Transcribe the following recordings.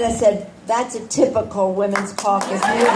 I said, that's a typical Women's Caucus meeting.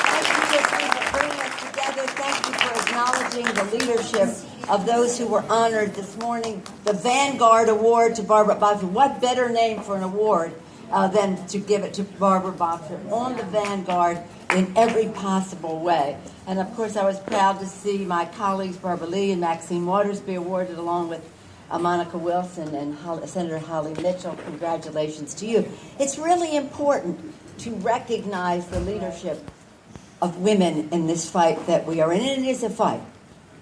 Thank you for bringing us together. Thank you for acknowledging the leadership of those who were honored this morning. The Vanguard Award to Barbara Boxer. What better name for an award than to give it to Barbara Boxer? On the Vanguard in every possible way. And of course, I was proud to see my colleagues Barbara Lee and Maxine Waters be awarded along with Monica Wilson and Senator Holly Mitchell. Congratulations to you. It's really important to recognize the leadership of women in this fight that we are in. And it is a fight.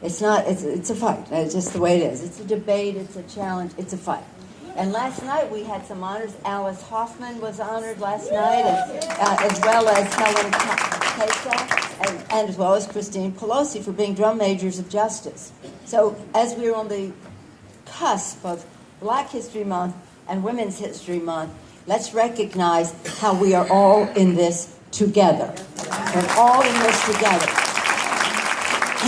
It's a fight. It's just the way it is. It's a debate. It's a challenge. It's a fight. And last night we had some honors. Alice Hoffman was honored last night, as well as Helen Kesa, and as well as Christine Pelosi for being drum majors of justice. So as we're on the cusp of Black History Month and Women's History Month, let's recognize how we are all in this together. We're all in this together.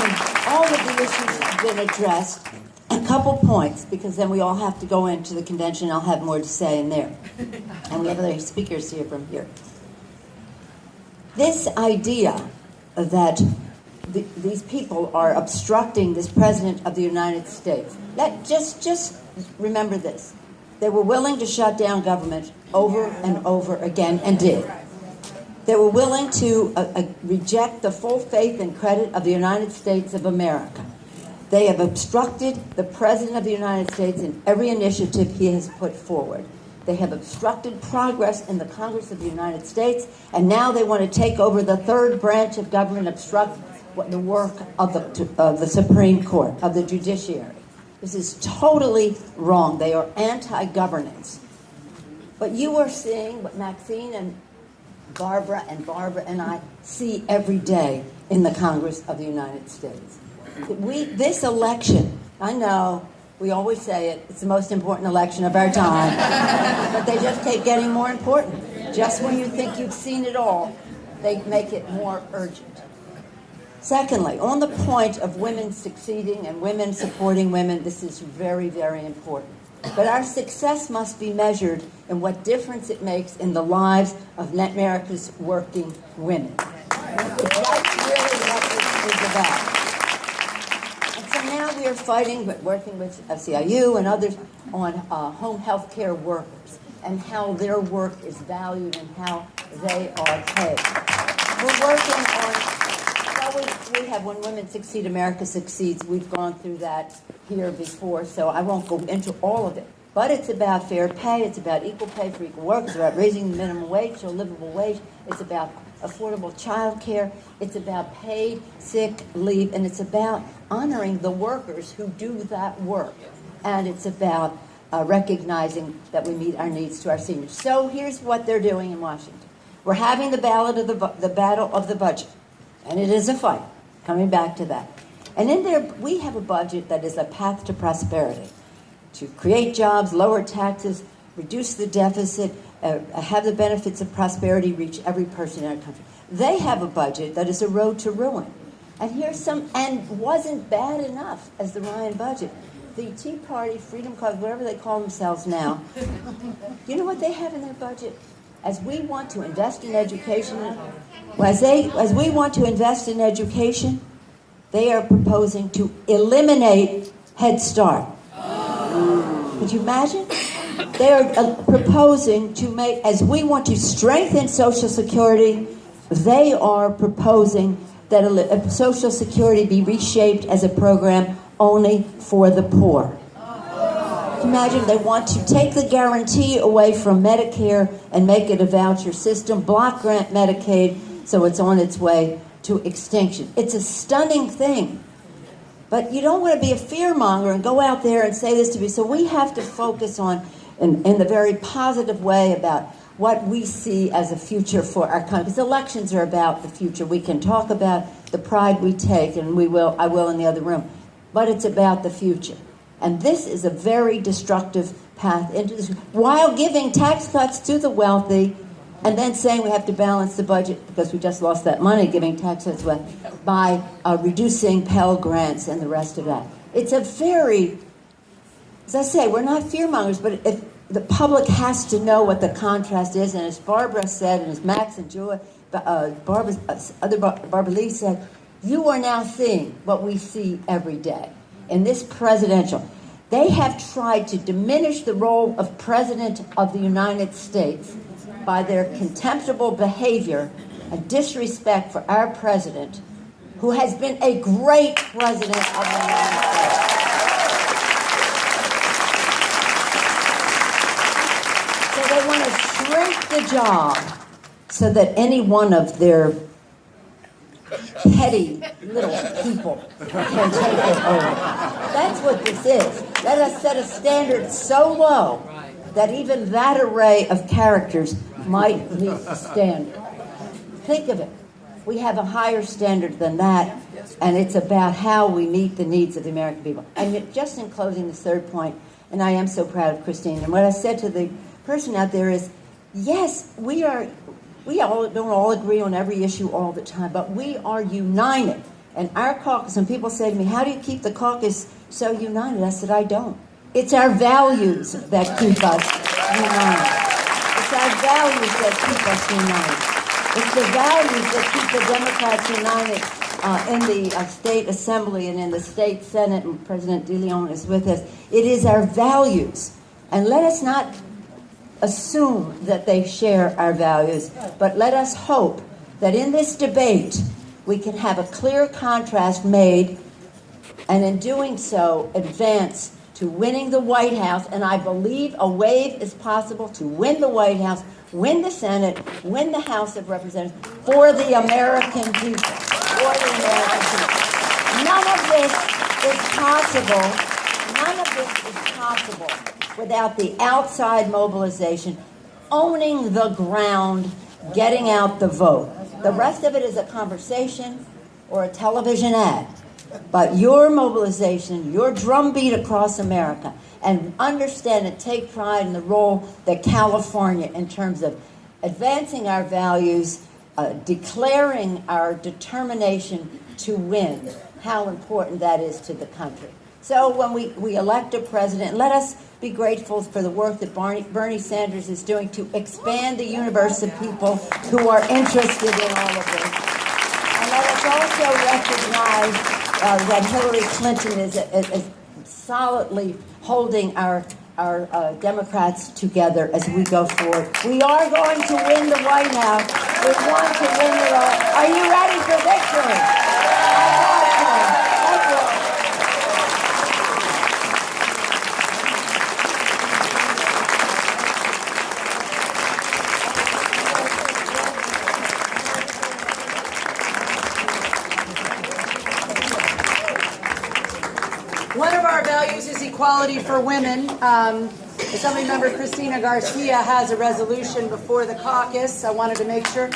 And all of the issues have been addressed. A couple points, because then we all have to go into the convention. I'll have more to say in there. And we have other speakers here from here. This idea that these people are obstructing this President of the United States. Just remember this. They were willing to shut down government over and over again, and did. They were willing to reject the full faith and credit of the United States of America. They have obstructed the President of the United States in every initiative he has put forward. They have obstructed progress in the Congress of the United States, and now they want to take over the third branch of government, obstruct the work of the Supreme Court, of the judiciary. This is totally wrong. They are anti-governance. But you are seeing what Maxine and Barbara and I see every day in the Congress of the United States. This election, I know, we always say it, it's the most important election of our time, but they just keep getting more important. Just when you think you've seen it all, they make it more urgent. Secondly, on the point of women succeeding and women supporting women, this is very, very important. But our success must be measured in what difference it makes in the lives of America's working women. That's really what this is about. Now we are fighting, working with SEIU and others on home health care workers and how their work is valued and how they are paid. We're working on, we have When Women Succeed, America Succeeds. We've gone through that here before, so I won't go into all of it. But it's about fair pay. It's about equal pay for equal work. It's about raising the minimum wage to a livable wage. It's about affordable child care. It's about paid sick leave. And it's about honoring the workers who do that work. And it's about recognizing that we meet our needs to our seniors. So here's what they're doing in Washington. We're having the battle of the budget. And it is a fight. Coming back to that. And in there, we have a budget that is a path to prosperity. To create jobs, lower taxes, reduce the deficit, have the benefits of prosperity reach every person in our country. They have a budget that is a road to ruin. And here's and wasn't bad enough as the Ryan budget. The Tea Party, Freedom Cause, whatever they call themselves now, you know what they have in their budget? As we want to invest in education, as we want to invest in education, they are proposing to eliminate Head Start. Could you imagine? They are proposing to make, as we want to strengthen Social Security, they are proposing that Social Security be reshaped as a program only for the poor. Can you imagine? They want to take the guarantee away from Medicare and make it a voucher system, block grant Medicaid, so it's on its way to extinction. It's a stunning thing. But you don't want to be a fearmonger and go out there and say this to me. So we have to focus on, in the very positive way, about what we see as a future for our country. Because elections are about the future. We can talk about the pride we take, and I will in the other room. But it's about the future. And this is a very destructive path into this, while giving tax cuts to the wealthy, and then saying we have to balance the budget because we just lost that money giving tax cuts by reducing Pell Grants and the rest of that. It's a very, as I say, we're not fearmongers, but the public has to know what the contrast is, and as Barbara said, and as Max and Joy, Barbara Lee said, you are now seeing what we see every day in this presidential. They have tried to diminish the role of President of the United States by their contemptible behavior and disrespect for our president, who has been a great president of the United States. So they want to shrink the job so that any one of their petty little people can take it over. That's what this is. Let us set a standard so low that even that array of characters might meet the standard. Think of it. We have a higher standard than that, and it's about how we meet the needs of the American people. And just in closing, this third point, and I am so proud of Christine, and what I said to the person out there is, yes, we don't all agree on every issue all the time, but we are united. And our caucus, when people say to me, how do you keep the caucus so united? I said, I don't. It's our values that keep us united. It's our values that keep us united. It's the values that keep the Democrats united in the state assembly and in the state senate, and President DeLeon is with us. It is our values. And let us not assume that they share our values, but let us hope that in this debate we can have a clear contrast made, and in doing so advance to winning the White House. And I believe a wave is possible to win the White House, win the Senate, win the House of Representatives for the American people. For the American people. None of this is possible. None of this is possible without the outside mobilization, owning the ground, getting out the vote. The rest of it is a conversation or a television ad. But your mobilization, your drumbeat across America, and understand and take pride in the role that California, in terms of advancing our values, declaring our determination to win, how important that is to the country. So when we elect a president, let us be grateful for the work that Bernie Sanders is doing to expand the universe of people who are interested in all of this. And let us also recognize that Hillary Clinton is solidly holding our Democrats together as we go forward. We are going to win the White House. We want to win it all. Are you ready for victory? One of our values is equality for women. Assembly Member Christina Garcia has a resolution before the caucus. I wanted to make sure